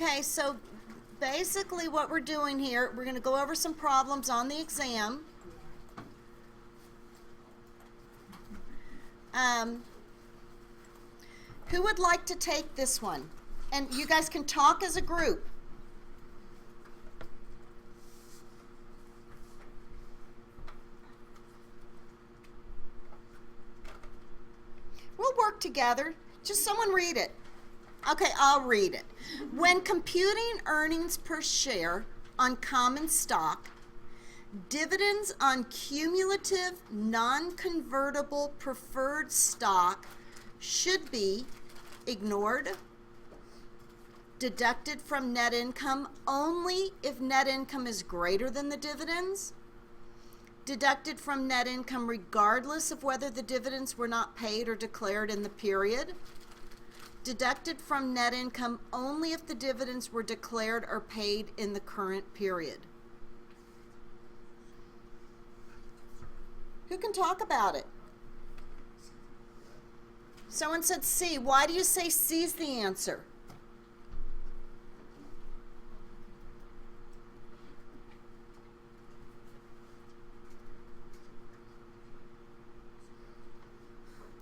Okay, so basically what we're doing here, we're going to go over some problems on the exam. Who would like to take this one? And you guys can talk as a group. We'll work together. Just someone read it. Okay, I'll read it. When computing earnings per share on common stock, dividends on cumulative non-convertible preferred stock should be ignored, deducted from net income only if net income is greater than the dividends, deducted from net income regardless of whether the dividends were not paid or declared in the period, deducted from net income only if the dividends were declared or paid in the current period. Who can talk about it? Someone said C. Why do you say C is the answer?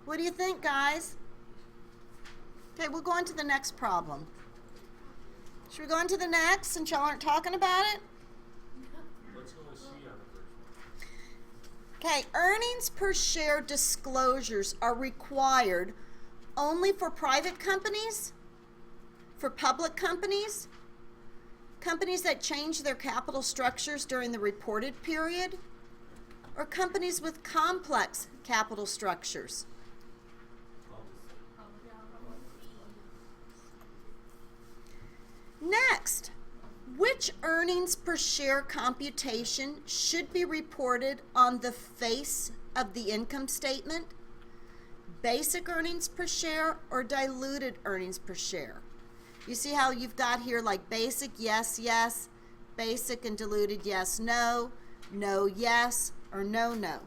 What do you think, guys? Okay, we'll go on to the next problem. Should we go on to the next since y'all aren't talking about it? Let's go with C on the first one. Okay, earnings per share disclosures are required only for private companies, for public companies, companies that change their capital structures during the reported period, or companies with complex capital structures. Next, which earnings per share computation should be reported on the face of the income statement? Basic earnings per share or diluted earnings per share? You see how you've got here like basic, yes, yes, basic and diluted, yes, no, no, yes, or no, no.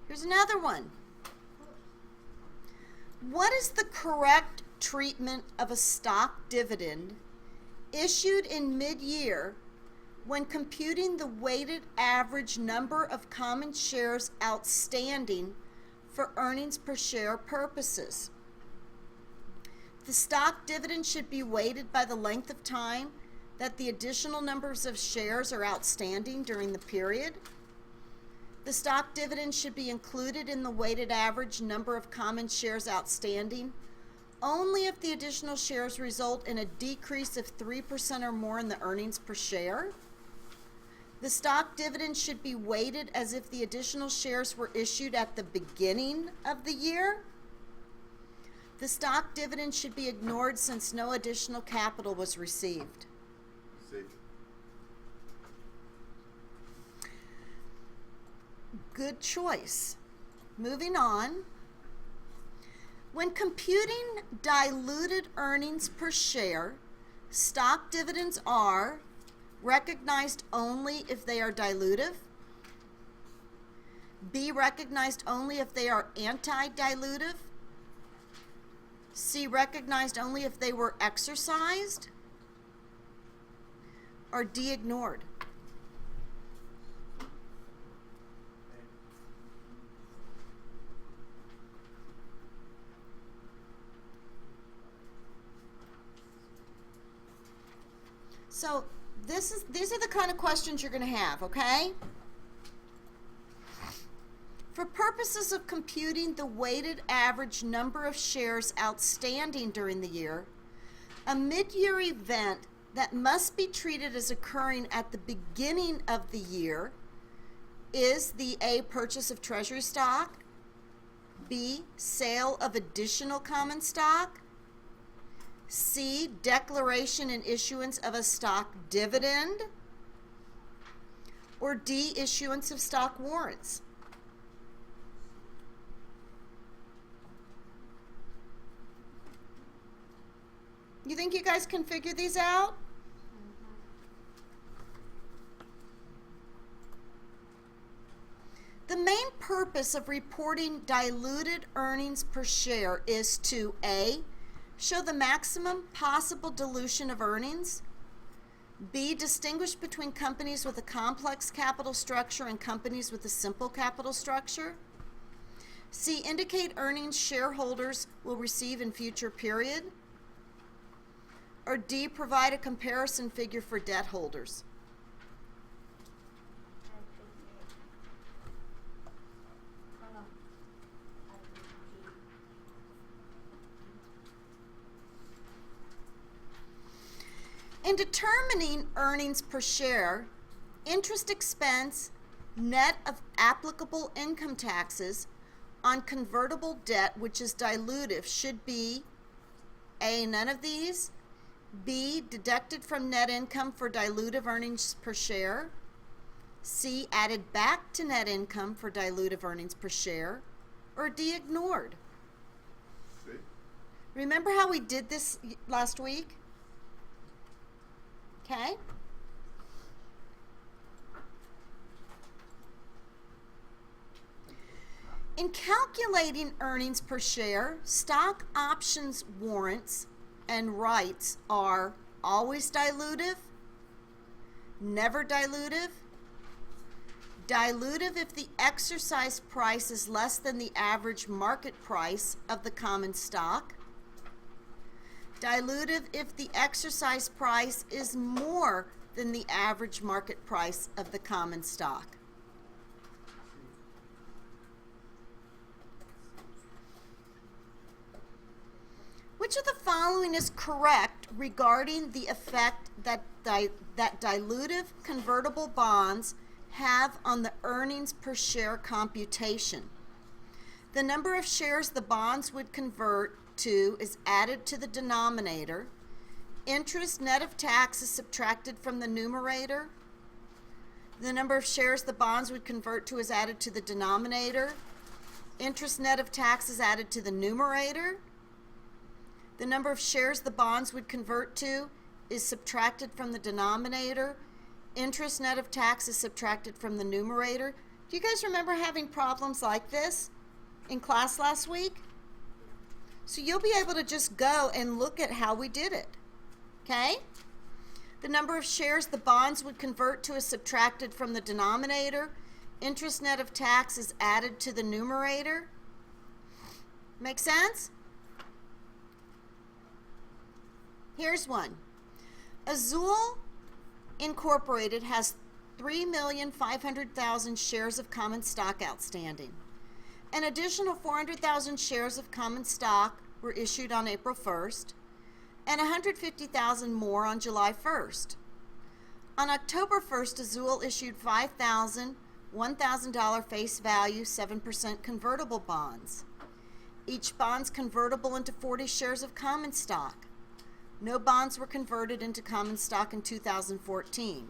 Here's another one. What is the correct treatment of a stock dividend issued in mid-year when computing the weighted average number of common shares outstanding for earnings per share purposes? The stock dividend should be weighted by the length of time that the additional numbers of shares are outstanding during the period. The stock dividend should be included in the weighted average number of common shares outstanding only if the additional shares result in a decrease of 3% or more in the earnings per share. The stock dividend should be weighted as if the additional shares were issued at the beginning of the year. The stock dividend should be ignored since no additional capital was received. Good choice. Moving on. When computing diluted earnings per share, stock dividends are recognized only if they are dilutive, B, recognized only if they are anti-dilutive, C, recognized only if they were exercised, or D, ignored. So these are the kind of questions you're going to have, okay? For purposes of computing the weighted average number of shares outstanding during the year, a mid-year event that must be treated as occurring at the beginning of the year is the A, purchase of treasury stock, B, sale of additional common stock, C, declaration and issuance of a stock dividend, or D, issuance of stock warrants. You think you guys can figure these out? The main purpose of reporting diluted earnings per share is to A, show the maximum possible dilution of earnings, B, distinguish between companies with a complex capital structure and companies with a simple capital structure, C, indicate earnings shareholders will receive in future period, or D, provide a comparison figure for debt holders. In determining earnings per share, interest expense, net of applicable income taxes on convertible debt which is dilutive should be A, none of these, B, deducted from net income for dilutive earnings per share, C, added back to net income for dilutive earnings per share, or D, ignored. C. Remember how we did this last week? Okay? In calculating earnings per share, stock options warrants and rights are always dilutive, never dilutive, dilutive if the exercise price is less than the average market price of the common stock, dilutive if the exercise price is more than the average market price of the common stock. Which of the following is correct regarding the effect that dilutive convertible bonds have on the earnings per share computation? The number of shares the bonds would convert to is added to the denominator. Interest net of tax is subtracted from the numerator. The number of shares the bonds would convert to is added to the denominator. Interest net of tax is added to the numerator. The number of shares the bonds would convert to is subtracted from the denominator. Interest net of tax is subtracted from the numerator. Do you guys remember having problems like this in class last week? So you'll be able to just go and look at how we did it. Okay? The number of shares the bonds would convert to is subtracted from the denominator. Interest net of tax is added to the numerator. Make sense? Here's one. Azul Incorporated has 3,500,000 shares of common stock outstanding. An additional 400,000 shares of common stock were issued on April 1st, and 150,000 more on July 1st. On October 1st, Azul issued 5,000 $1,000 face value 7% convertible bonds. Each bond's convertible into 40 shares of common stock. No bonds were converted into common stock in 2014.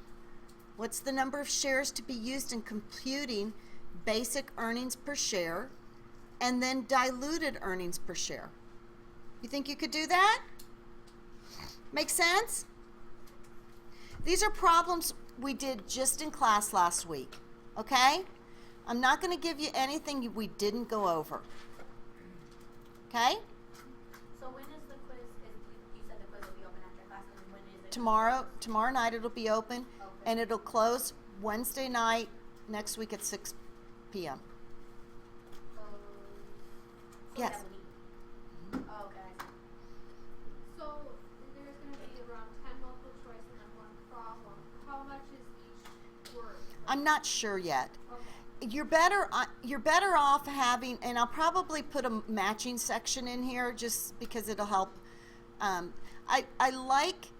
What's the number of shares to be used in computing basic earnings per share and then diluted earnings per share? You think you could do that? Make sense? These are problems we did just in class last week, okay? I'm not going to give you anything we didn't go over, okay? So when is the quiz? You said the quiz will be open after class, and when is it? Tomorrow night it'll be open, and it'll close Wednesday night next week at 6 p.m. So Yes. that week. Oh, okay. I see. So there's going to be around 10 multiple choice and then one problem. How much is each word? I'm not sure yet. Okay. You're better off having, and I'll probably put a matching section in here just because it'll help. I like,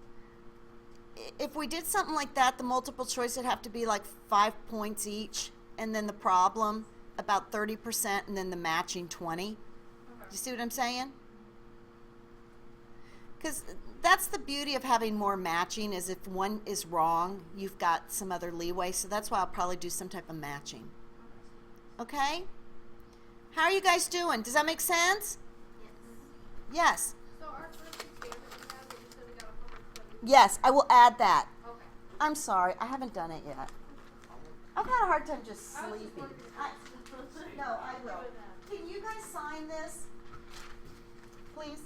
if we did something like that, the multiple choice would have to be like 5 points each, and then the problem about 30%, and then the matching 20. Okay. You see what I'm saying? Because that's the beauty of having more matching, is if one is wrong, you've got some other leeway. So that's why I'll probably do some type of matching. Okay? How are you guys doing? Does that make sense? Yes. So our first exam that we had, you said we got 120. Yes, I will add that. Okay. I'm sorry, I haven't done it yet. I've had a hard hard time just I was just sleeping. wondering. No, I will. Can you guys sign this, please?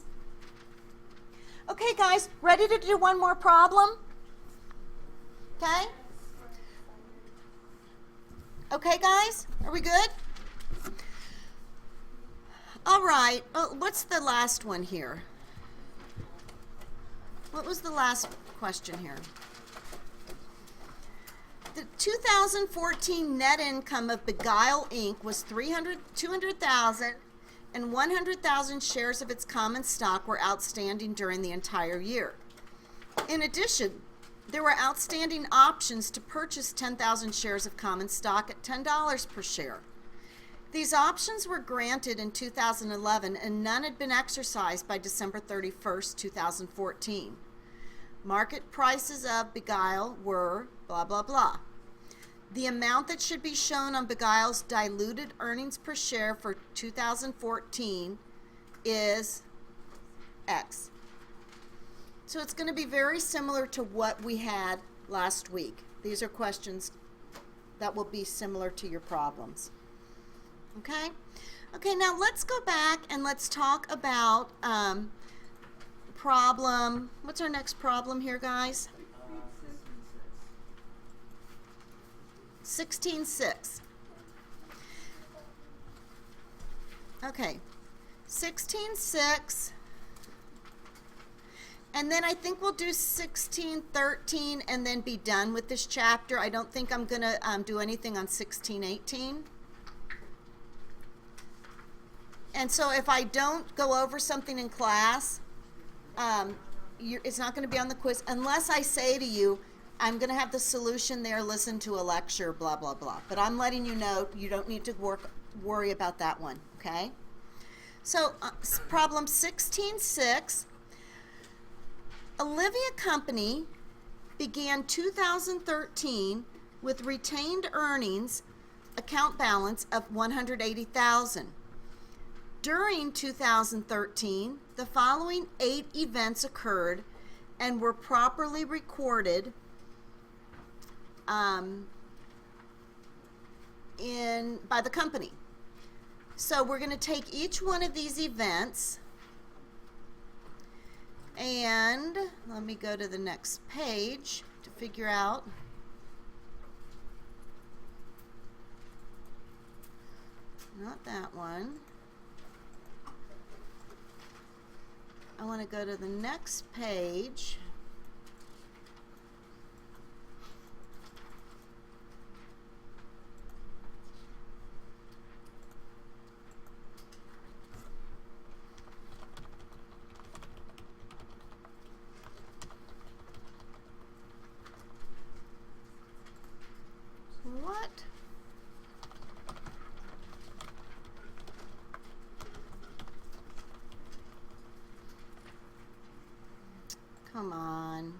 Okay, guys, ready to do one more problem? Okay? Okay, guys, are we good? All right, what's the last one here? What was the last question here? The 2014 net income of Beguile Inc. was 200,000 and 100,000 shares of its common stock were outstanding during the entire year. In addition, there were outstanding options to purchase 10,000 shares of common stock at $10 per share. These options were granted in 2011 and none had been exercised by December 31st, 2014. Market prices of Beguile were blah, blah, blah. The amount that should be shown on Beguile's diluted earnings per share for 2014 is X. So it's going to be very similar to what we had last week. These are questions that will be similar to your problems. Okay? Okay, now let's go back and let's talk about problem. What's our next problem here, guys? 16.6. Okay, 16.6. And then I think we'll do 16.13 and then be done with this chapter. I don't think I'm going to do anything on 16.18. And so if I don't go over something in class, it's not going to be on the quiz unless I say to you, I'm going to have the solution there, listen to a lecture, blah, blah, blah. But I'm letting you know you don't need to worry about that one, okay? So problem 16.6. Olivia Company began 2013 with retained earnings account balance of $180,000. During 2013, the following 8 events occurred and were properly recorded by the company. So we're going to take each one of these events and let me go to the next page to figure out. Not that one. I want to go to the next page. What? Come on.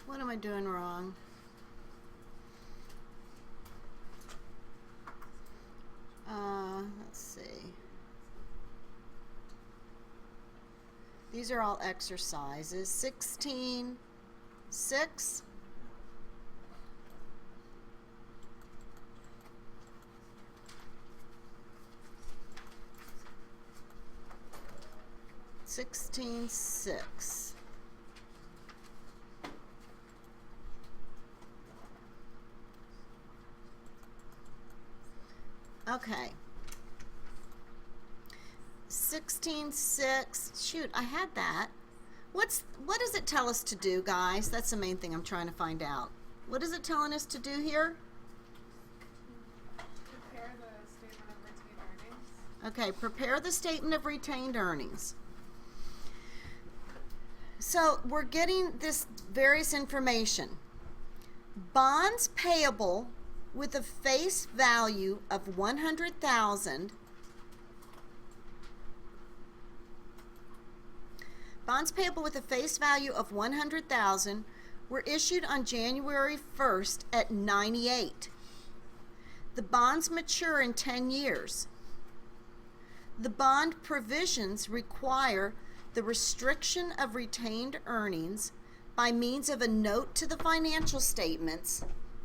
What am I doing wrong? Let's see. These are all exercises. 16.6. $16.6. Okay. 16.6. Shoot, I had that. what does it tell us to do, guys? That's the main thing I'm trying to find out. What is it telling us to do here? Prepare the statement of retained earnings. Okay, prepare the statement of retained earnings. So we're getting this various information. Bonds payable with a face value of 100,000. Bonds payable with a face value of 100,000 were issued on January 1st at 98. The bonds mature in 10 years. The bond provisions require the restriction of retained earnings by means of a note to the financial statements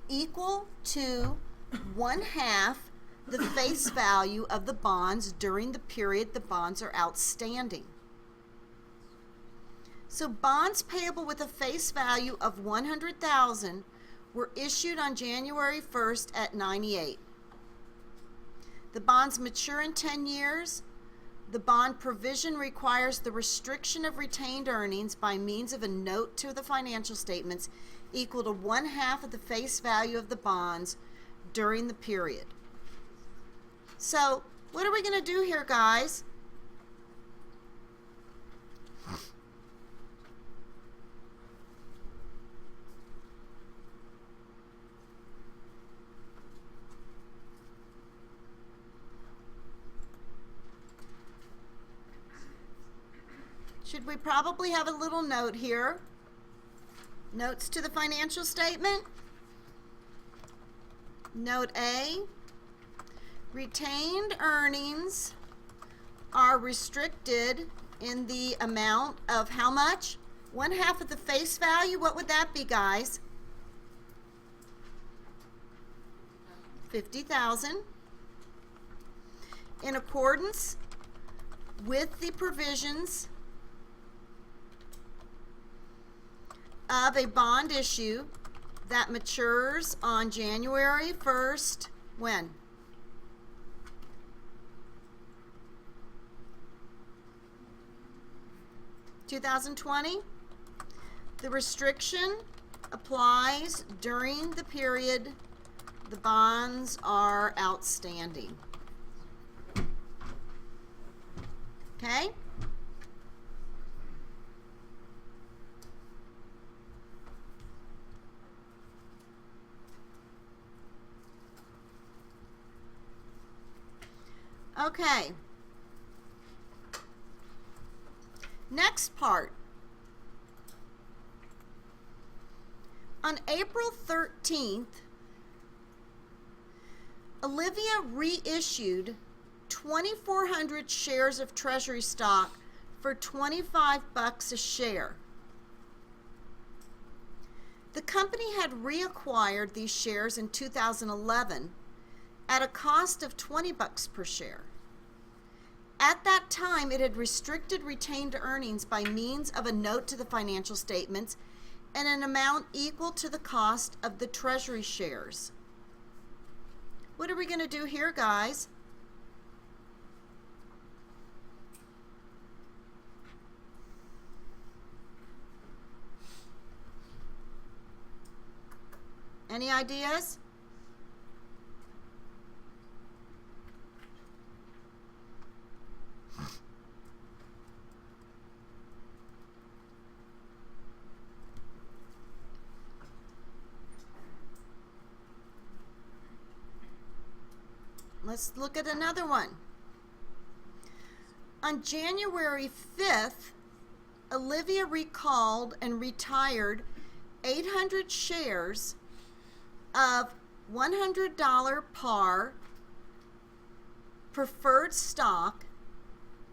equal to 1/2 the face value of the bonds during the period the bonds are outstanding. So bonds payable with a face value of 100,000 were issued on January 1st at 98. The bonds mature in 10 years. The bond provision requires the restriction of retained earnings by means of a note to the financial statements equal to 1/2 of the face value of the bonds during the period. So, what are we going to do here, guys? Should we probably have a little note here? Notes to the financial statement. Note A, retained earnings are restricted in the amount of how much? 1/2 of the face value. What would that be, guys? 50,000. In accordance with the provisions of a bond issue that matures on January 1st, when? (2020). The restriction applies during the period the bonds are outstanding. Okay? Okay. Next part. On April 13th, Olivia reissued 2,400 shares of Treasury stock for $25 a share. The company had reacquired these shares in 2011 at a cost of $20 per share. At that time, it had restricted retained earnings by means of a note to the financial statements and an amount equal to the cost of the Treasury shares. What are we going to do here, guys? Any ideas? Let's look at another one. On January 5th, Olivia recalled and retired 800 shares of $100 par preferred stock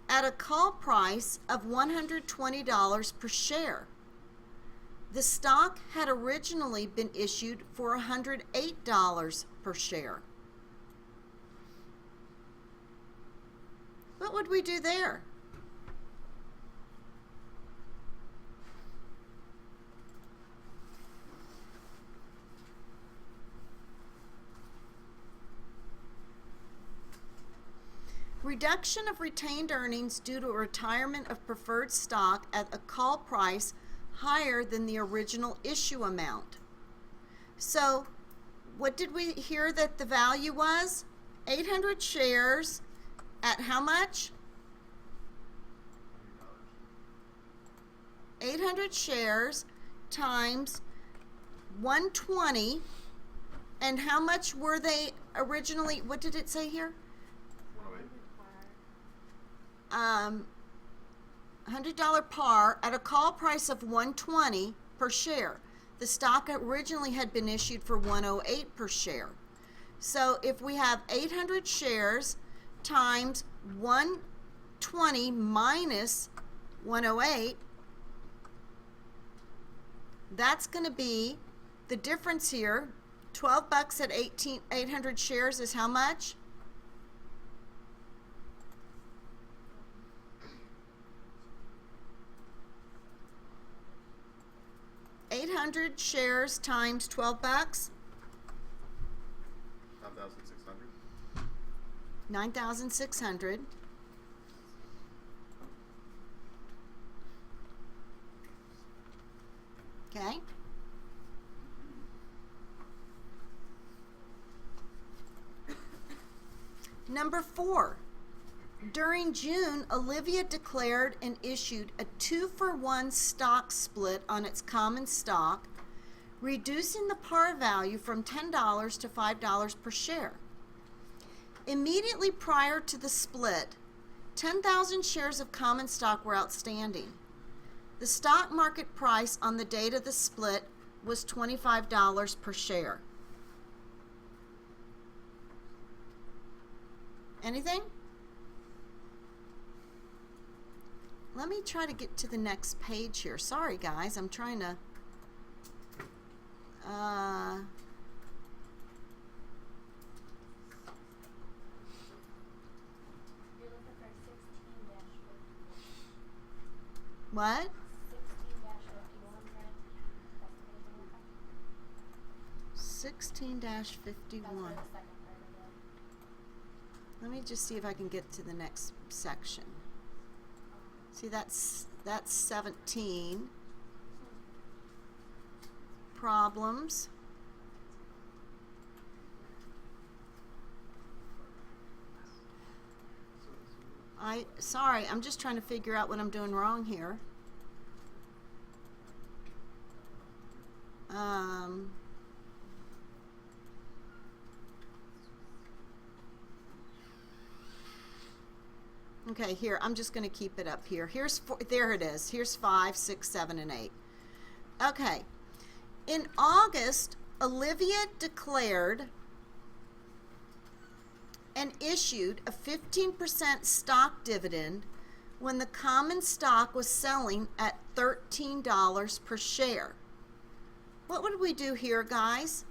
at a call price of $120 per share. The stock had originally been issued for $108 per share. What would we do there? reduction of retained earnings due to a retirement of preferred stock at a call price higher than the original issue amount. So, what did we hear that the value was? 800 shares at how much? 800 shares times 120. And how much were they originally? What did it say here? $100 par at a call price of 120 per share. The stock originally had been issued for 108 per share. So if we have 800 shares times 120 minus 108, that's going to be the difference here. 12 bucks at 800 shares is how much? $800 shares times 12 bucks? 9,600. 9,600. Okay. Number 4. During June, Olivia declared and issued a 2-for-1 stock split on its common stock, reducing the par value from $10 to $5 per share. Immediately prior to the split, 10,000 shares of common stock were outstanding. The stock market price on the date of the split was $25 per share. Anything? Let me try to get to the next page here. Sorry, guys, I'm trying to. You're looking for 16-51. What? 16-51, right? That's the page you're looking at? 16-51. That's for the second part of it. Let me just see if I can get to the next section. See, that's 17. Problems. Sorry, I'm just trying to figure out what I'm doing wrong here. Okay, here, I'm just going to keep it up here. There it is. Here's 5, 6, 7, and 8. Okay. In August, Olivia declared and issued a 15% stock dividend when the common stock was selling at $13 per share. What would we do here, guys?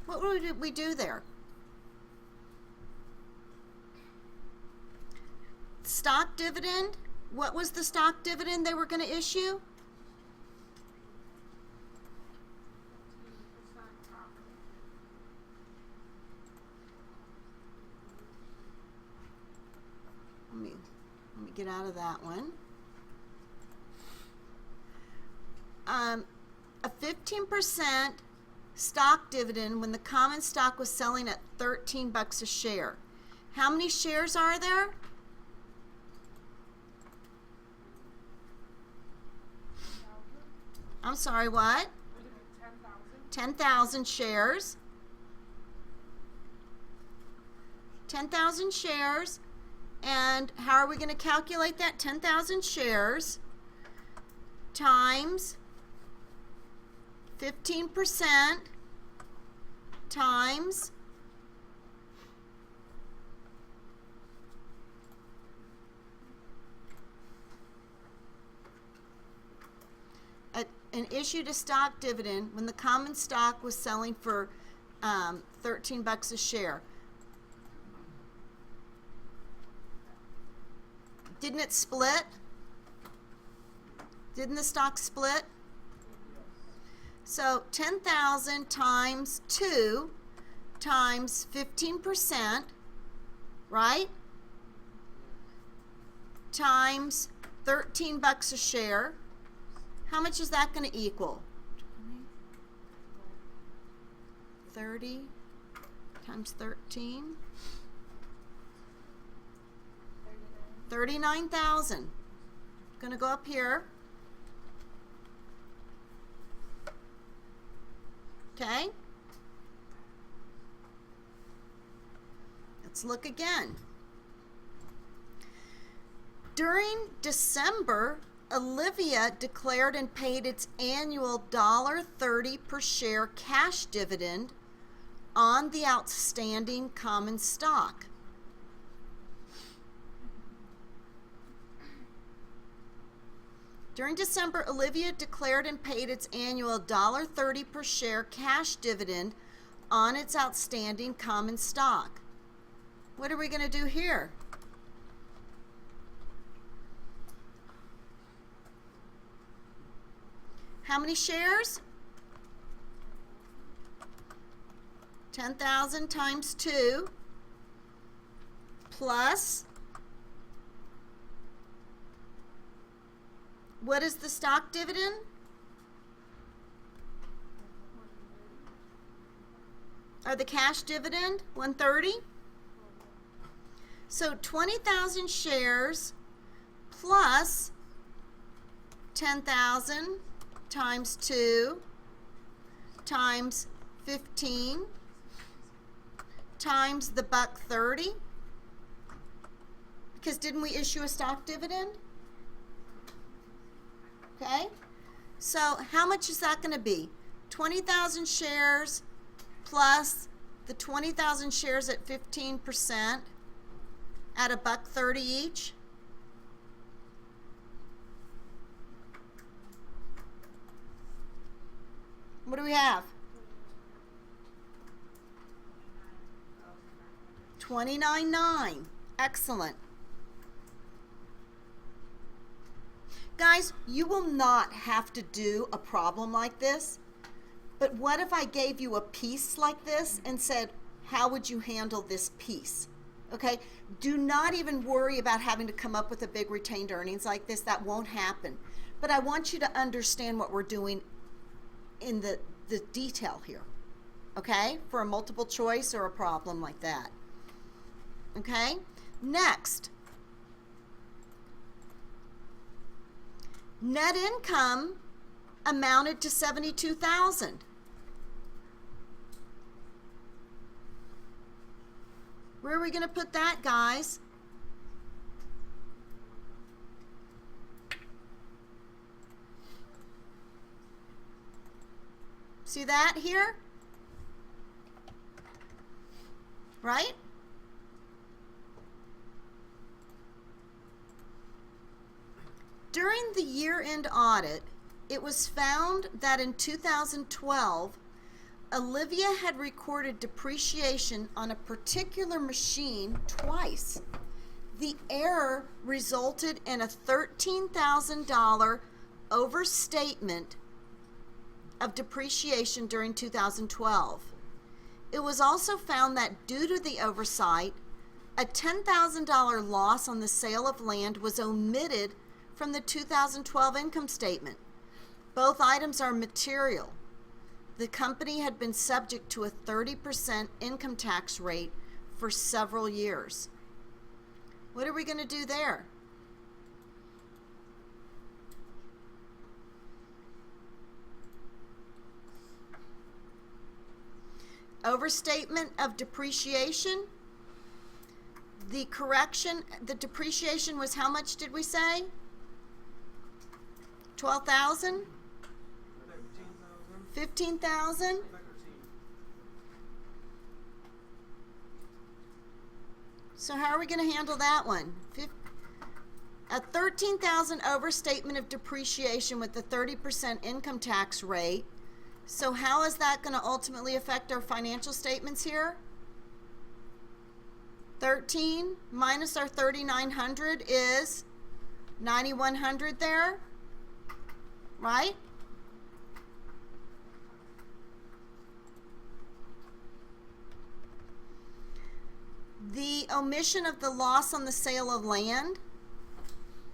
What would we do there? Stock dividend. What was the stock dividend they were going to issue? Let me get out of that one. A 15% stock dividend when the common stock was selling at 13 bucks a share. How many shares are there? I'm sorry, what? 10,000 shares. 10,000 shares. And how are we going to calculate that? 10,000 shares times 15% times and issued a stock dividend when the common stock was selling for 13 bucks a share. Didn't it split? Didn't the stock split? So 10,000 times 2 times 15%, right? Times $13 a share. How much is that going to equal? 30 times 13. 39,000. Going to go up here. Okay. Let's look again. During December, Olivia declared and paid its annual $1.30 per share cash dividend on the outstanding common stock. During December, Olivia declared and paid its annual $1.30 per share cash dividend on its outstanding common stock. What are we going to do here? How many shares? 10,000 times 2 plus, what is the stock dividend? Or the cash dividend? 130? So 20,000 shares plus 10,000 times 2 times 15 times the $1.30, because didn't we issue a stock dividend? Okay, so how much is that going to be? 20,000 shares plus the 20,000 shares at 15% at $1.30 each. What do we have? 29.9. Excellent. Guys, you will not have to do a problem like this, but what if I gave you a piece like this and said, how would you handle this piece? Okay, do not even worry about having to come up with a big retained earnings like this. That won't happen. But I want you to understand what we're doing in the detail here, okay, for a multiple choice or a problem like that. Okay, next, net income amounted to $72,000. Where are we going to put that, guys? See that here? Right? During the year-end audit, it was found that in 2012, Olivia had recorded depreciation on a particular machine twice. The error resulted in a $13,000 overstatement of depreciation during 2012. It was also found that due to the oversight, a $10,000 loss on the sale of land was omitted from the 2012 income statement. Both items are material. The company had been subject to a 30% income tax rate for several years. What are we going to do there? Overstatement of depreciation. The correction, the depreciation was how much did we say? 12,000? 15,000? So how are we going to handle that one? A 13,000 overstatement of depreciation with the 30% income tax rate. So how is that going to ultimately affect our financial statements here? 13 minus our 3,900 is 9,100 there, right? the omission of the loss on the sale of land.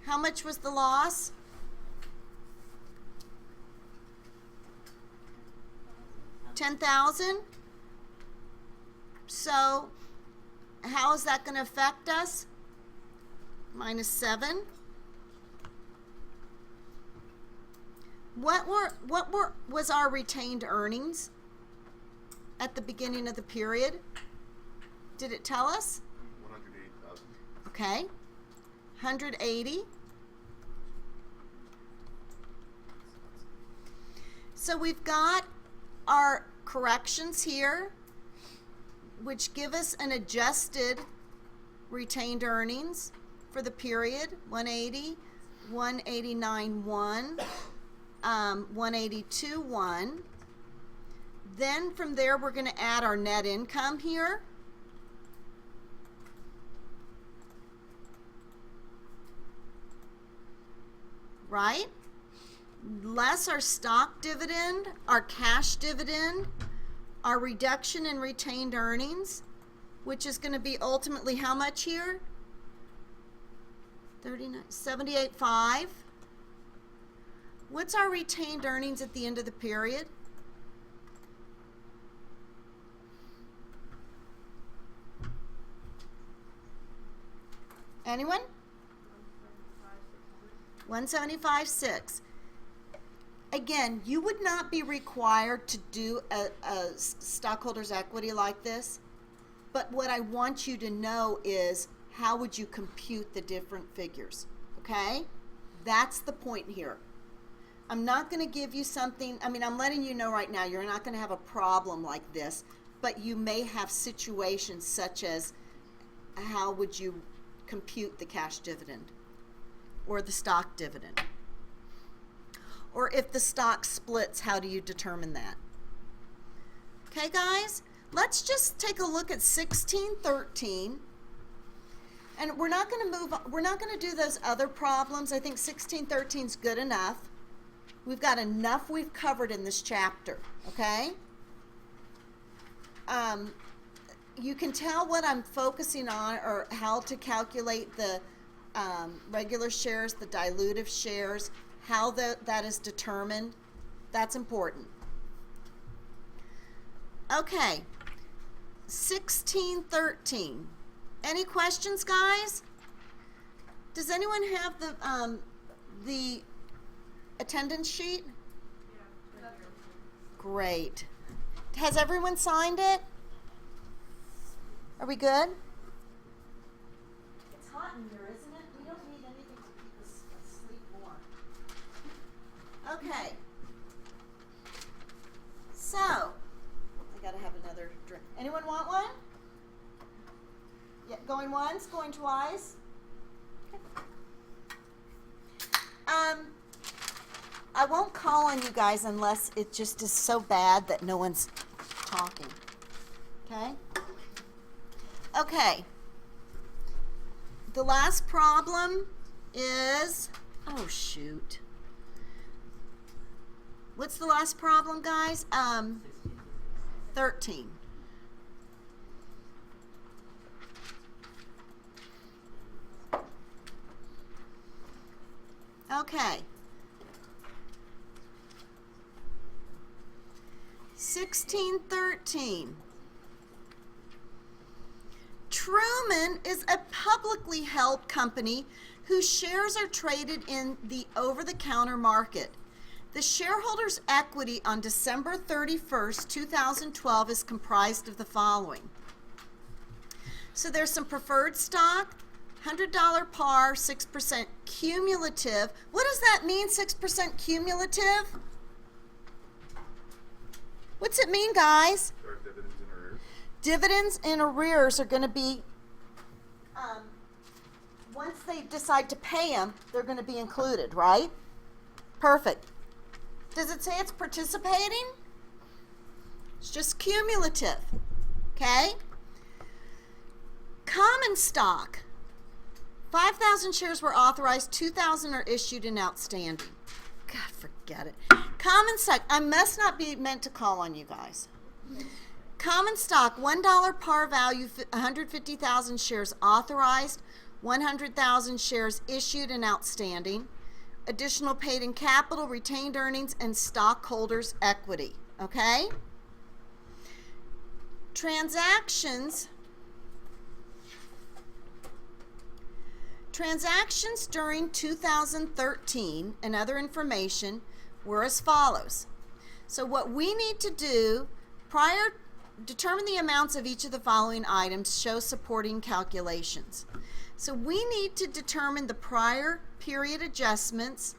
How much was the loss? $10,000. So how is that going to affect us? -7. What was our retained earnings at the beginning of the period? Did it tell us? 180,000. Okay. 180. So we've got our corrections here, which give us an adjusted retained earnings for the period: 180, 189.1, 182.1. Then from there we're going to add our net income here. Right? Less our stock dividend, our cash dividend, our reduction in retained earnings, which is going to be ultimately how much here? 78.5. What's our retained earnings at the end of the period? Anyone? 175.6. Again, you would not be required to do a stockholders' equity like this, but what I want you to know is how would you compute the different figures, okay? That's the point here. I'm not going to give you something, I mean, I'm letting you know right now you're not going to have a problem like this, but you may have situations such as how would you compute the cash dividend or the stock dividend? Or if the stock splits, how do you determine that? Okay, guys, let's just take a look at 1613. And we're not going to move on. We're not going to do those other problems. I think 1613 is good enough. We've got enough we've covered in this chapter, okay? You can tell what I'm focusing on, or how to calculate the regular shares, the dilutive shares, how that is determined. That's important. Okay, 1613. Any questions, guys? Does anyone have the attendance sheet? Yeah. Great. Has everyone signed it? Are we good? It's hot in here, isn't it? We don't need anything to keep us asleep more. Okay. So, I gotta have another drink. Anyone want one? Yeah, going once, going twice. Okay. I won't call on you guys unless it just is so bad that no one's talking. Okay? Okay. The last problem is, oh shoot. What's the last problem, guys? 13. Okay. 1613. Truman is a publicly held company whose shares are traded in the over-the-counter market. The shareholders' equity on December 31st, 2012 is comprised of the following. So there's some preferred stock, $100 par, 6% cumulative. What does that mean, 6% cumulative? What's it mean, guys? There are dividends in arrears. Dividends in arrears are going to be, once they decide to pay them, they're going to be included, right? Perfect. Does it say it's participating? It's just cumulative, okay? Common stock. 5,000 shares were authorized, 2,000 are issued and outstanding. God, forget it. Common stock. I must not be meant to call on you guys. Common stock, $1 par value, 150,000 shares authorized, 100,000 shares issued and outstanding, additional paid in capital, retained earnings, and stockholders' equity. Okay? Transactions during 2013 and other information were as follows. So what we need to do, determine the amounts of each of the following items, show supporting calculations. So we need to determine the prior period adjustments.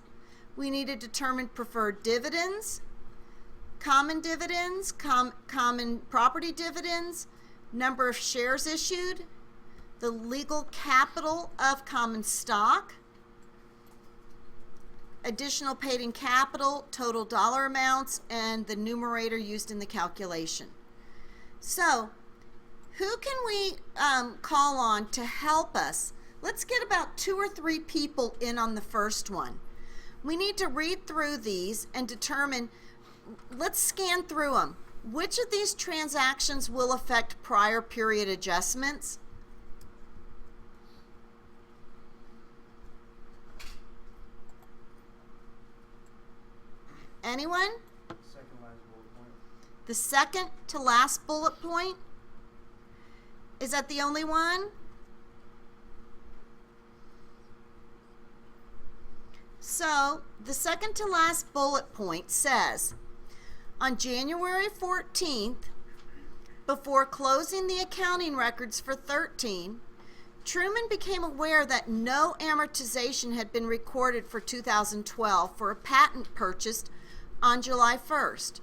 We need to determine preferred dividends, common property dividends, number of shares issued, the legal capital of common stock, additional paid in capital, total dollar amounts, and the numerator used in the calculation. So, who can we call on to help us? Let's get about 2 or 3 people in on the first one. We need to read through these and determine, let's scan through them. Which of these transactions will affect prior period adjustments? Anyone? Second last bullet point. The second to last bullet point? Is that the only one? So, the second to last bullet point says, on January 14th, before closing the accounting records for 13, Truman became aware that no amortization had been recorded for 2012 for a patent purchased on July 1st.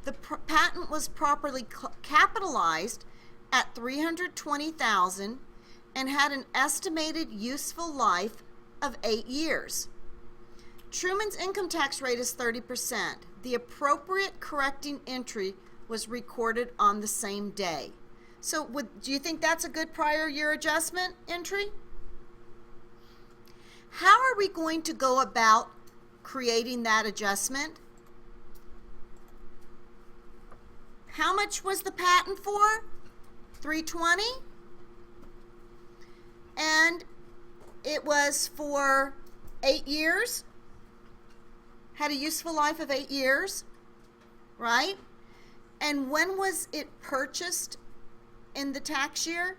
The patent was properly capitalized at $320,000 and had an estimated useful life of 8 years. Truman's income tax rate is 30%. The appropriate correcting entry was recorded on the same day. So do you think that's a good prior year adjustment entry? How are we going to go about creating that adjustment? How much was the patent for? $320? And it was for 8 years? Had a useful life of 8 years, right? And when was it purchased in the tax year?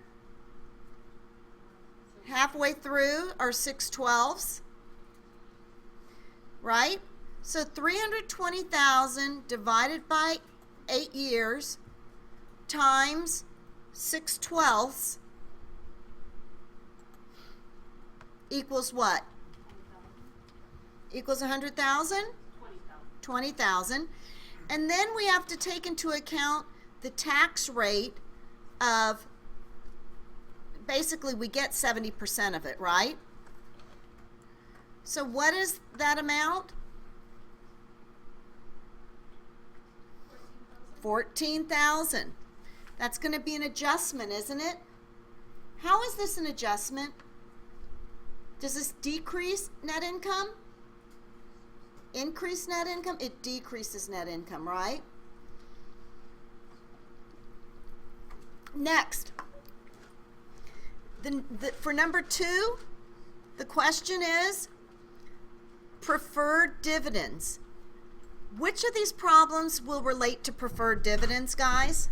Halfway through, or 6/12ths, right? So 320,000 divided by 8 years times 6/12ths equals what? Equals 100,000? 20,000. And then we have to take into account the tax rate of, basically we get 70% of it, right? So what is that amount? 14,000. That's going to be an adjustment, isn't it? How is this an adjustment? Does this decrease net income? Increase net income? It decreases net income, right? Next, for number 2, the question is preferred dividends. Which of these problems will relate to preferred dividends, guys?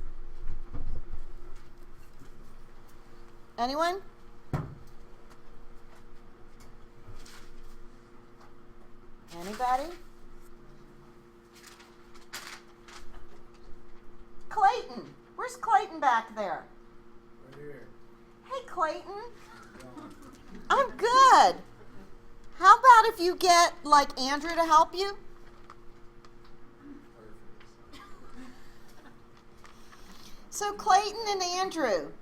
Anyone? Anybody? Clayton. Where's Clayton back there? Right here. Hey, Clayton. I'm good. How about if you get, like, Andrew to help you? So, Clayton and Andrew.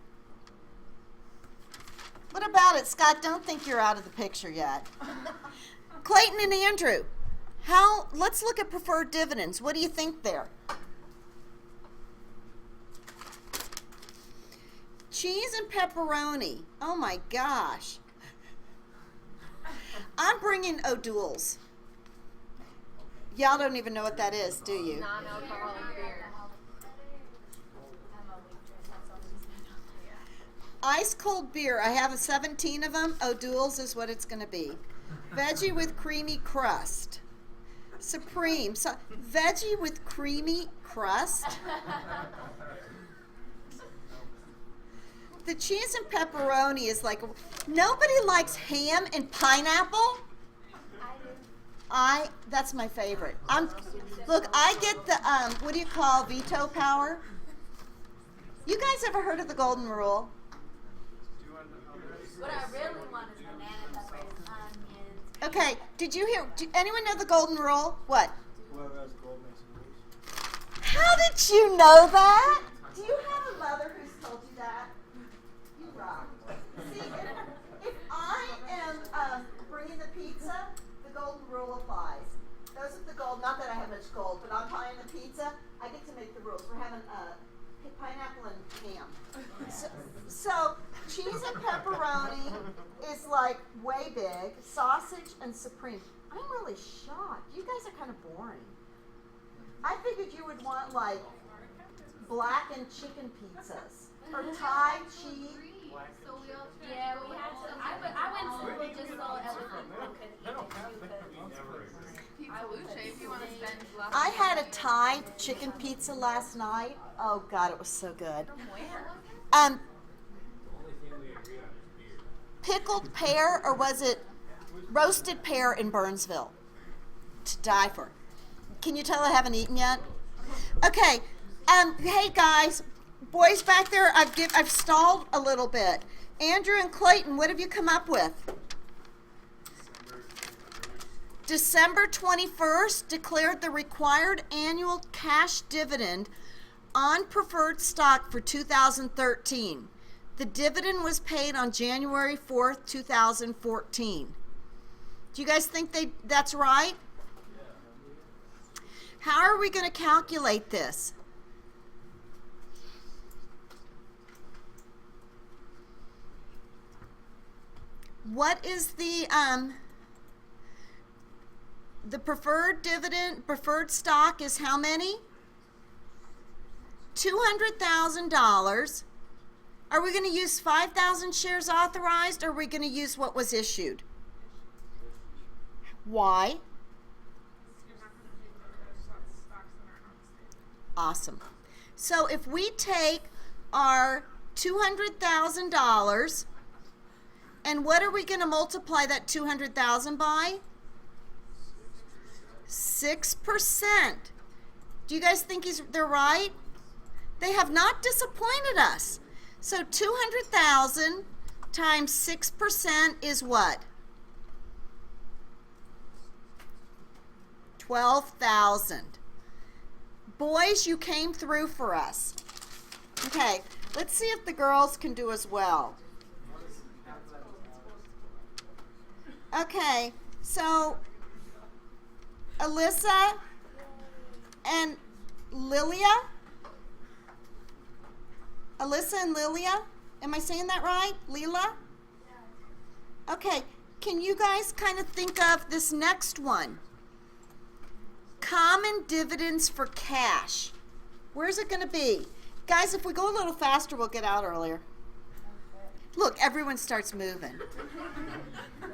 What about it, Scott? Don't think you're out of the picture yet. Clayton and Andrew, let's look at preferred dividends. What do you think there? Cheese and pepperoni. Oh my gosh. I'm bringing O'Doul's. Y'all don't even know what that is, do you? Non-alcoholic beer. Ice cold beer. I have 17 of them. O'Doul's is what it's going to be. Veggie with creamy crust. Supreme. So, veggie with creamy crust. The cheese and pepperoni is like, nobody likes ham and pineapple. That's my favorite. Look, I get the, what do you call veto power? You guys ever heard of the golden rule? What I really want is banana peppers, onions. Okay, did you hear, anyone know the golden rule? What? Whoever has gold makes rules. How did you know that? Do you have a mother who's told you that? You rock. See, if I am bringing the pizza, the golden rule applies. Those are the gold, not that I have much gold, but I'm buying the pizza, I get to make the rules. We're having pineapple and ham. So cheese and pepperoni is like way big. Sausage and supreme. I'm really shocked. You guys are kind of boring. I figured you would want like blackened chicken pizzas or Thai cheese. So we all tried. Yeah, we had to. I went to just so everyone could eat it. Pizza Luce, if you want to spend less. I had a Thai chicken pizza last night. Oh God, it was so good. The only thing we agree on is beer. Pickled pear, or was it roasted pear in Burnsville? To die for. Can you tell I haven't eaten yet? Okay. Hey guys, boys back there, I've stalled a little bit. Andrew and Clayton, what have you come up with? December 21st declared the required annual cash dividend on preferred stock for 2013. The dividend was paid on January 4th, 2014. Do you guys think that's right? How are we going to calculate this? What is the preferred dividend, preferred stock is how many? $200,000. Are we going to use 5,000 shares authorized, or are we going to use what was issued? Why? Awesome. So if we take our $200,000, and what are we going to multiply that 200,000 by? 6%. Do you guys think they're right? They have not disappointed us. So 200,000 times 6% is what? 12,000. Boys, you came through for us. Okay, let's see if the girls can do as well. Okay, so Alyssa and Lilia. Alyssa and Lilia. Am I saying that right? Lila? Okay, can you guys kind of think of this next one? Common dividends for cash. Where's it going to be? Guys, if we go a little faster, we'll get out earlier. Look, everyone starts moving. I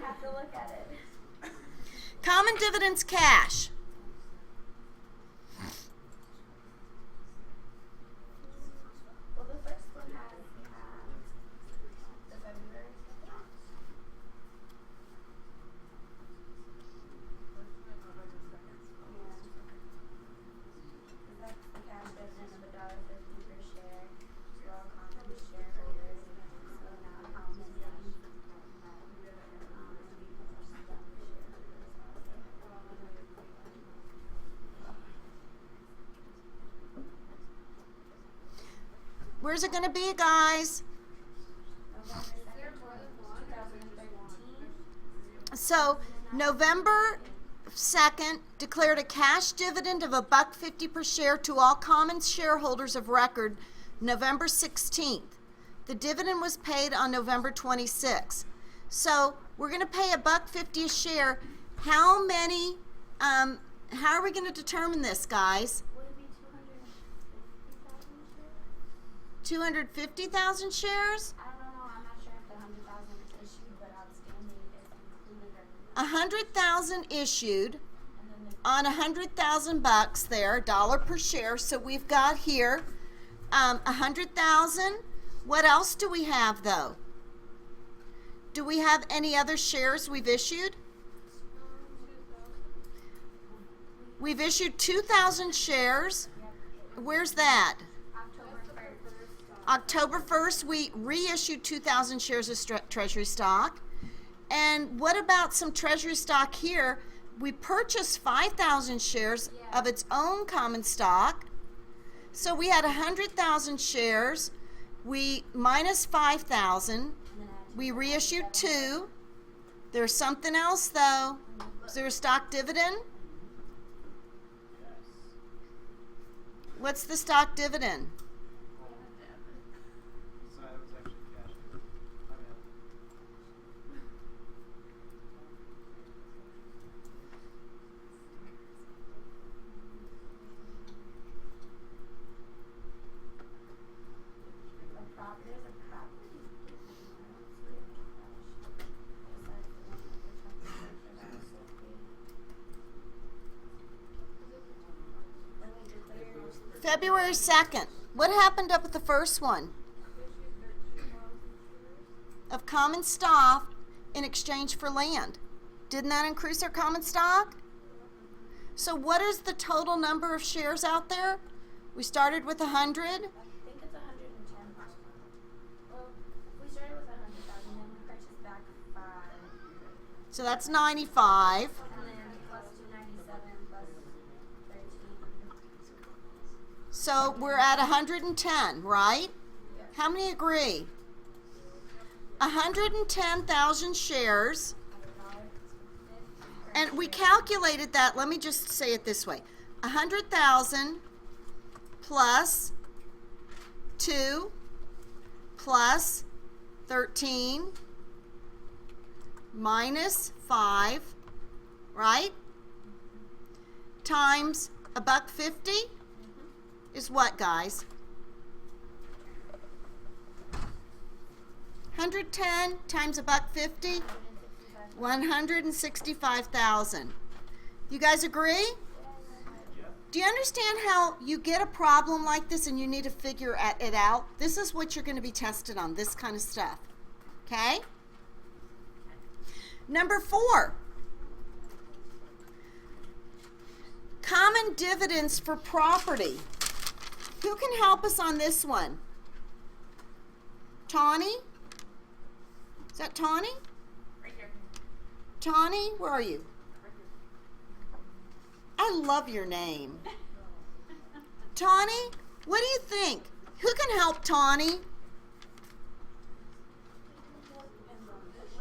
have to look at it. Common dividends cash. Well, the first one has the February. That's the cash dividend of $1.50 per share to all common shareholders. So now how many? Where's it going to be, guys? So, November 2nd declared a cash dividend of $1.50 per share to all common shareholders of record November 16th. The dividend was paid on November 26th. So, we're going to pay $1.50 a share. How many, how are we going to determine this, guys? Would it be 250,000 shares? 250,000 shares? I 100,000 issued on 100,000 bucks there, $1 per share. So we've got here 100,000. What else do we have though? Do we have any other shares we've issued? We've issued 2,000 shares. Where's that? October 1st, we reissued 2,000 shares of treasury stock. And what about some treasury stock here? We purchased 5,000 shares of its own common stock. So we had 100,000 shares. We minus 5,000. We reissued 2. There's something else though. Is there a stock dividend? What's the stock dividend? So that was actually cash. My bad. February 2nd. What happened up at the first one? Of common stock in exchange for land. Didn't that increase our common stock? So what is the total number of shares out there? We started with 100. I think it's 110. Well, we started with 100,000, then we purchased back 5. So that's 95. And then plus 297 plus 13. So we're at 110, right? How many agree? 110,000 shares. And we calculated that, let me just say it this way. 100,000 plus 2 plus 13 minus 5, right? Times $1.50 is what, guys? 110 times $1.50, 165,000. You guys agree? Do you understand how you get a problem like this and you need to figure it out? This is what you're going to be tested on, this kind of stuff. Okay? Number 4. Common dividends for property. Who can help us on this one? Tawny? Is that Tawny? Right here. Tawny, where are you? I love your name. Tawny, what do you think? Who can help Tawny? Will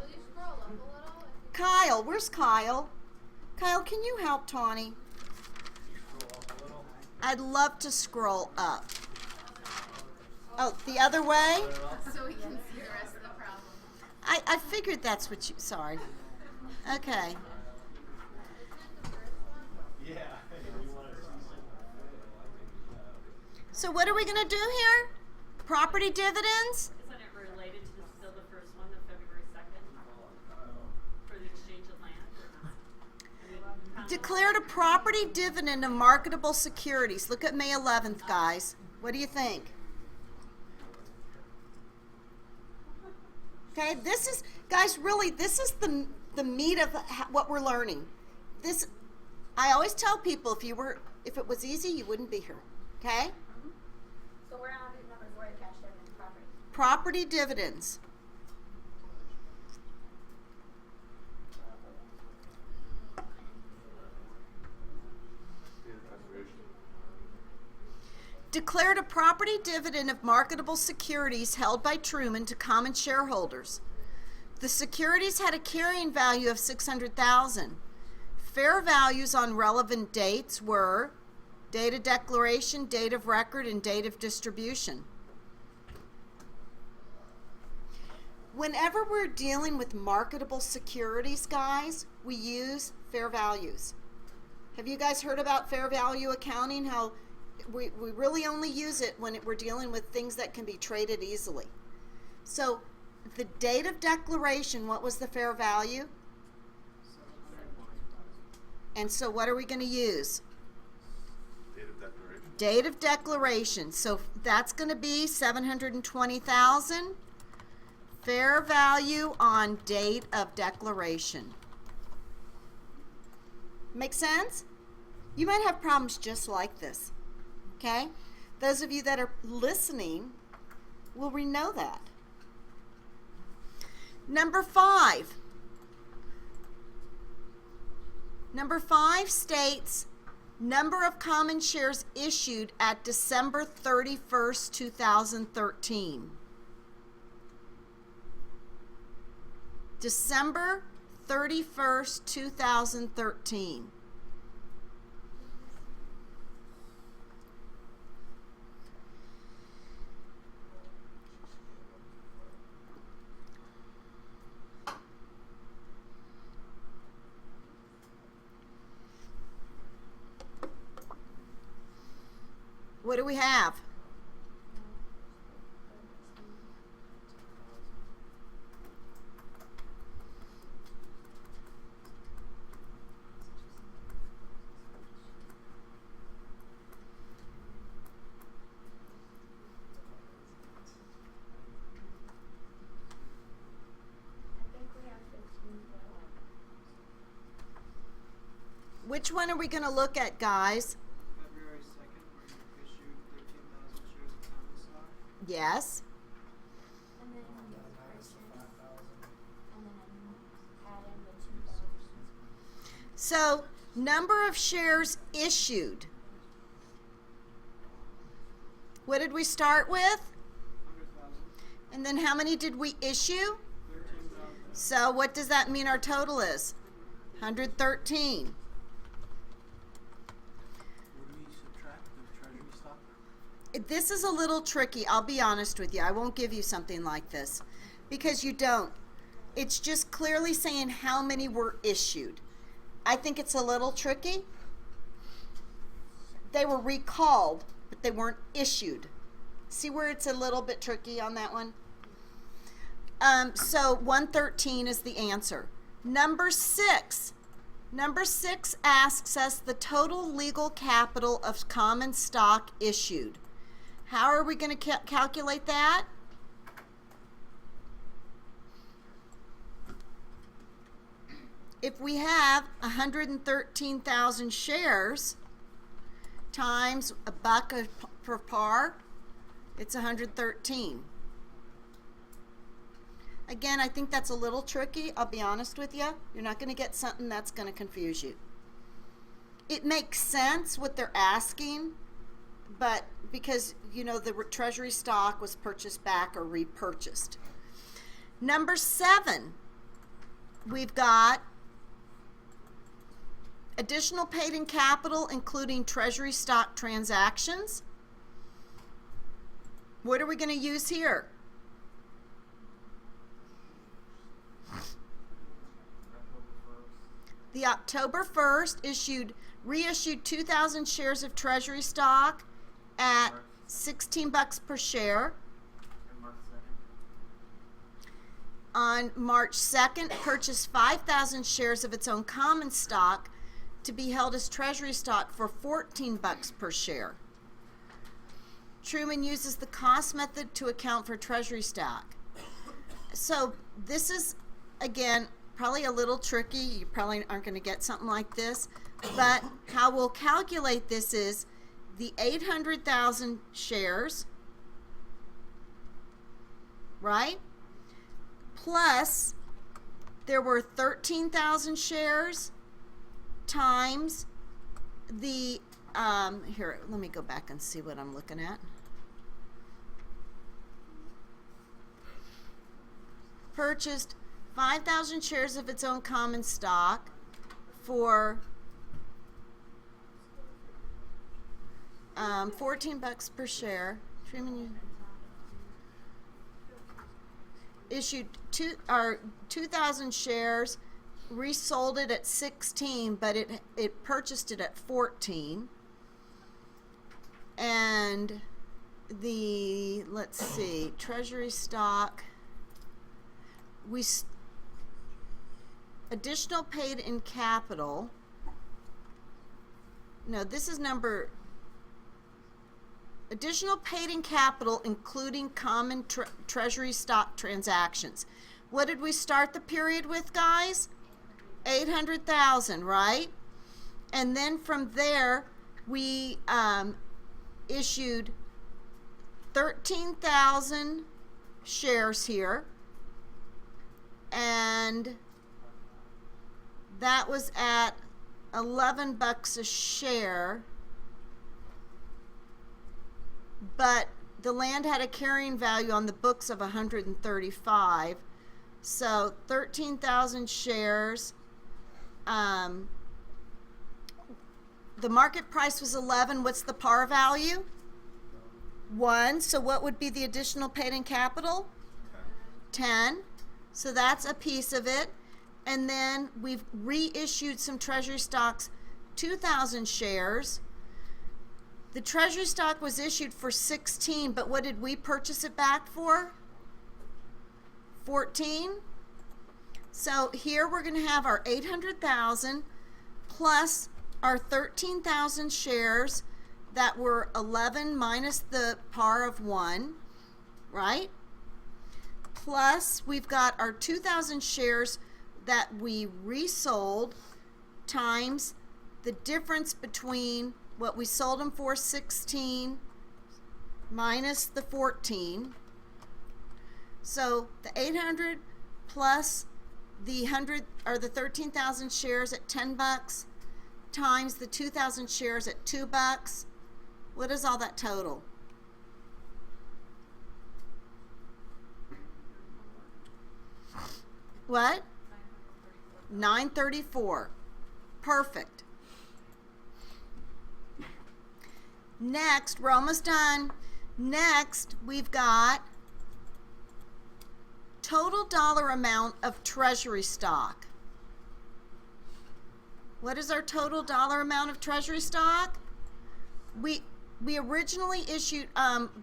you scroll up a little? Kyle, where's Kyle? Kyle, can you help Tawny? Scroll up a little. I'd love to scroll up. Oh, the other way? So we can see the rest of the problem. I figured that's what you, sorry. Okay. Yeah. So what are we going to do here? Property dividends? Isn't it related to still the first one, the February 2nd, for the exchange of land or not? Declared a property dividend of marketable securities. Look at May 11th, guys. What do you think? Okay, this is, guys, really, this is the meat of what we're learning. This, I always tell people, if it was easy, you wouldn't be here. Okay? So we're on number 4, cash dividend property. Property dividends. Declared a property dividend of marketable securities held by Truman to common shareholders. The securities had a carrying value of $600,000. Fair values on relevant dates were date of declaration, date of record, and date of distribution. Whenever we're dealing with marketable securities, guys, we use fair values. Have you guys heard about fair value accounting? How we really only use it when we're dealing with things that can be traded easily. So the date of declaration, what was the fair value? And so what are we going to use? Date of declaration. Date of declaration. So that's going to be 720,000. Fair value on date of declaration. Make sense? You might have problems just like this. Okay? Those of you that are listening will know that. Number 5. Number 5 states number of common shares issued at December 31st, 2013. December 31st, 2013. What do we have? I think we have 15 total. Which one are we going to look at, guys? February 2nd, where you issued 13,000 shares of common stock. Yes. And then purchase. And then add in the 2,000. So, number of shares issued. What did we start with? 100,000. And then how many did we issue? 13,000. So what does that mean our total is? 113. Where do we subtract the treasury stock? This is a little tricky, I'll be honest with you. I won't give you something like this because you don't. It's just clearly saying how many were issued. I think it's a little tricky. They were recalled, but they weren't issued. See where it's a little bit tricky on that one? So 113 is the answer. Number 6. Number 6 asks us the total legal capital of common stock issued. How are we going to calculate that? If we have 113,000 shares times $1 per par, it's 113. Again, I think that's a little tricky. I'll be honest with you. You're not going to get something that's going to confuse you. It makes sense what they're asking, but because, you know, the treasury stock was purchased back or repurchased. Number 7, we've got additional paid-in capital, including treasury stock transactions. What are we going to use here? The October 1st reissued 2,000 shares of treasury stock at $16 per share. On March 2nd, purchased 5,000 shares of its own common stock to be held as treasury stock for $14 per share. Truman uses the cost method to account for treasury stock. So this is, again, probably a little tricky. You probably aren't going to get something like this. But how we'll calculate this is the 800,000 shares, right? Plus, there were 13,000 shares times the, here, let me go back and see what I'm looking at. Purchased 5,000 shares of its own common stock for $14 per share. Issued 2,000 shares, resold it at 16, but it purchased it at 14. And the, let's see, treasury stock, additional paid in capital no, this is number, additional paid-in capital including common treasury stock transactions. What did we start the period with, guys? 800,000, right? And then from there, we issued 13,000 shares here, and that was at $11 a share, but the land had a carrying value on the books of 135, so 13,000 shares. The market price was 11. What's the par value? 1. So what would be the additional paid-in capital? 10. So that's a piece of it. And then we've reissued some treasury stocks, 2,000 shares. The treasury stock was issued for 16, but what did we purchase it back for? 14. So here we're going to have our 800,000 plus our 13,000 shares that were 11 minus the par of 1, right? Plus we've got our 2,000 shares that we resold times the difference between what we sold them for, 16, minus the 14. So the 800 plus the 100 or the 13,000 shares at $10 times the 2,000 shares at $2. What is all that total? What? 934. Perfect. Next, we're almost done. Next, we've got total dollar amount of treasury stock. What is our total dollar amount of treasury stock? We originally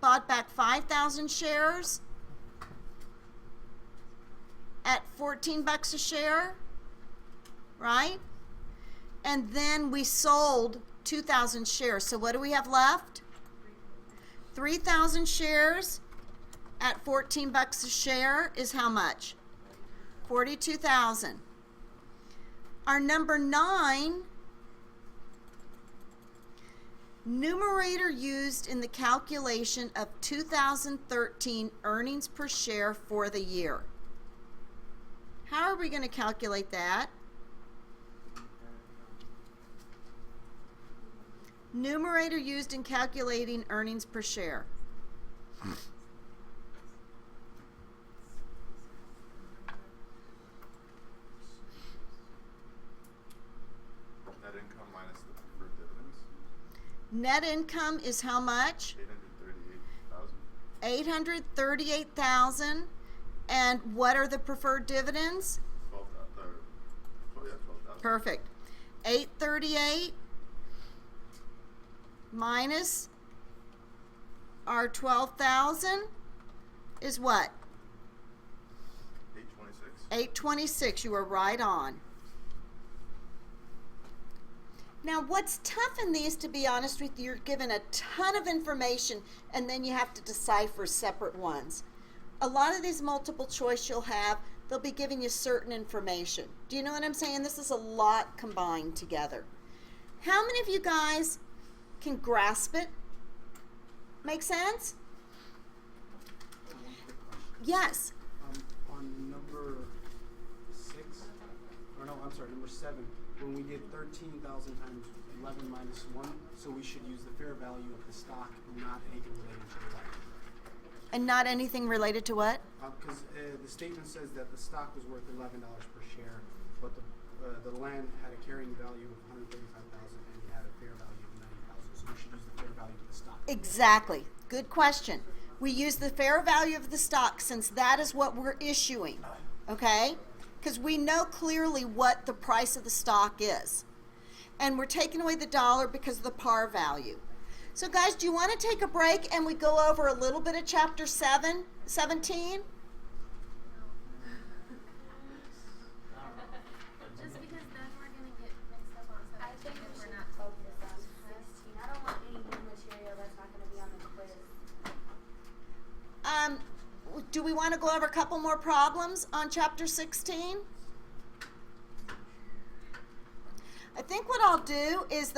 bought back 5,000 shares at $14 a share, right? And then we sold 2,000 shares. So what do we have left? 3,000 shares at $14 a share is how much? 42,000. Our number 9, numerator used in the calculation of 2013 earnings per share for the year. How are we going to calculate that? Numerator used in calculating earnings per share. Net income minus the preferred dividends. Net income is how much? 838,000. 838,000. And what are the preferred dividends? 12,000. Perfect. 838 minus our 12,000 is what? 826. 826. You are right on. Now, what's tough in these, to be honest with you, you're given a ton of information and then you have to decipher separate ones. A lot of these multiple choice you'll have, they'll be giving you certain information. Do you know what I'm saying? This is a lot combined together. How many of you guys can grasp it? Make sense? One quick question. Yes. On number 7, when we did 13,000 times 11 minus 1, so we should use the fair value of the stock, not anything related to the land. And not anything related to what? Because the statement says that the stock was worth $11 per share, but the land had a carrying value of $135,000 and it had a fair value of $90,000. So we should use the fair value of the stock. Exactly. Good question. We use the fair value of the stock since that is what we're issuing, okay? Because we know clearly what the price of the stock is. And we're taking away the dollar because of the par value. So guys, do you want to take a break and we go over a little bit of chapter 17? Just because then we're gonna get mixed up on I something think if we we're should not focused on we want to go over a couple more problems on chapter 16? I think what I'll do is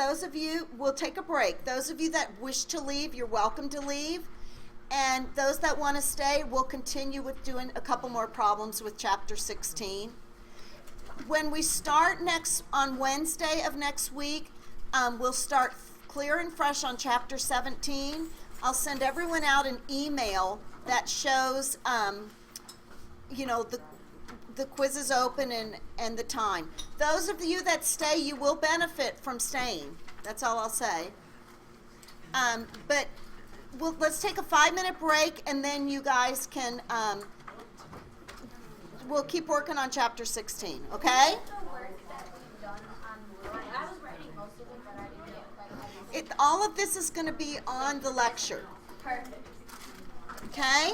we'll take a break. Those of you that wish to leave, you're welcome to leave. And those that want to stay, we'll continue with doing a couple more problems with chapter 16. When we start on Wednesday of next week, we'll start clear and fresh on chapter 17. I'll send everyone out an email that shows, the quiz is open and the time. Those of you that stay, you will benefit from staying. That's all I'll say. But let's take a 5-minute break, and then you guys can, we'll keep working on chapter 16, okay? The work that we've done on I was writing most of it, but I didn't get All of this is going to be on the lecture, perfect. okay?